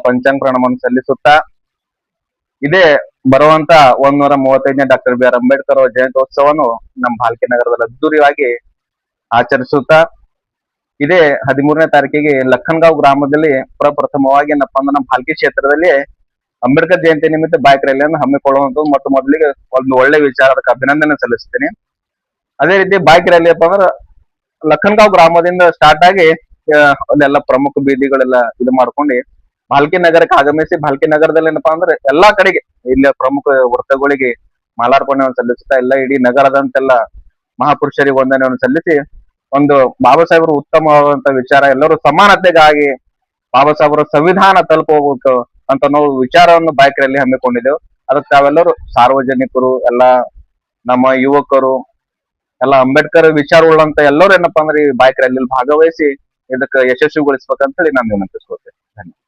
ಪಂಚಾಂಗ ಪ್ರಣಾಮವನ್ನು ಸಲ್ಲಿಸುತ್ತಾ ಇದೇ ಬರುವಂತ 135ನೇ ಡಾಕ್ಟರ್ ಬಿ ಆರ್ ಅಂಬೇಡ್ಕರ್ ಅವರ ಜಯಂತ್ಯೋತ್ಸವವನ್ನು ನಮ್ಮ ಭಾಲ್ಕಿ ನಗರದಲ್ಲಿ ಅದ್ದೂರಿಯಾಗಿ ಆಚರಿಸುತ್ತಾ ಇದೇ 13ನೇ ತಾರೀಕಿಗೆ ಲಖನ್ಗಾಂವ್ ಗ್ರಾಮದಲ್ಲಿ ಪ್ರಪ್ರಥಮವಾಗಿ ಏನಪ್ಪಾ ಅಂದ್ರೆ ನಮ್ಮ ಭಾಲ್ಕಿ ಕ್ಷೇತ್ರದಲ್ಲಿ ಅಂಬೇಡ್ಕರ್ ಜಯಂತಿ ನಿಮಿತ್ತ ಬೈಕ್ ರ್ಯಾಲಿಯನ್ನು ಹಮ್ಮಿಕೊಳ್ಳುವಂತ ಮತ್ತು ಮೊದಲಿಗೆ ಒಂದು ಒಳ್ಳೆ ವಿಚಾರ, ಅದಕ್ಕೆ ಅಭಿನಂದನೆ ಸಲ್ಲಿಸ್ತೀನಿ. ಅದೇ ರೀತಿ ಬೈಕ್ ರ್ಯಾಲಿ ಅಪ್ಪ ಅಂದ್ರೆ ಲಖನ್ಗಾಂವ್ ಗ್ರಾಮದಿಂದ ಸ್ಟಾರ್ಟ್ ಆಗಿ ಅಲ್ಲೆಲ್ಲ ಪ್ರಮುಖ ಬೀದಿಗಳೆಲ್ಲ ಇದು ಮಾಡ್ಕೊಂಡು ಭಾಲ್ಕಿ ನಗರಕ್ಕೆ ಆಗಮಿಸಿ ಭಾಲ್ಕಿ ನಗರದಲ್ಲಿ ಏನಪ್ಪಾ ಅಂದ್ರೆ ಎಲ್ಲಾ ಕಡೆಗೆ ಇಲ್ಲಿ ಪ್ರಮುಖ ವೃತ್ತಗಳಿಗೆ ಮಾಲಾರ್ಪಣೆಯನ್ನು ಸಲ್ಲಿಸುತ್ತಾ ಎಲ್ಲ ಇಡೀ ನಗರದಂತೆಲ್ಲ ಮಹಾಪುರುಷರಿಗೆ ವಂದನೆಯನ್ನು ಸಲ್ಲಿಸಿ ಒಂದು ಬಾಬಾ ಸಾಹೇಬರು ಉತ್ತಮವಾದಂತ ವಿಚಾರ, ಎಲ್ಲರೂ ಸಮಾನತೆಗಾಗಿ ಬಾಬಾ ಸಾಹೇಬರ ಸಂವಿಧಾನ ತಲುಪಬೇಕು ಅಂತ ನಾವು ವಿಚಾರವನ್ನು ಬೈಕ್ ರ್ಯಾಲಿ ಹಮ್ಮಿಕೊಂಡಿದ್ದೆವು. ಅದಕ್ಕೆ ತಾವೆಲ್ಲರೂ ಸಾರ್ವಜನಿಕರು, ಎಲ್ಲಾ ನಮ್ಮ ಯುವಕರು, ಎಲ್ಲ ಅಂಬೇಡ್ಕರ್ ವಿಚಾರವುಳ್ಳಂತ ಎಲ್ಲರೂ ಏನಪ್ಪಾ ಅಂದ್ರೆ ಈ ಬೈಕ್ ರ್ಯಾಲಿಯಲ್ಲಿ ಭಾಗವಹಿಸಿ ಇದಕ್ಕೆ ಯಶಸ್ವಿಗೊಳಿಸ್ಬೇಕಂತೇಳಿ ನಾನು ವಿನಂತಿಸ್ಕೊಳ್ತೇನೆ. ಧನ್ಯವಾದ.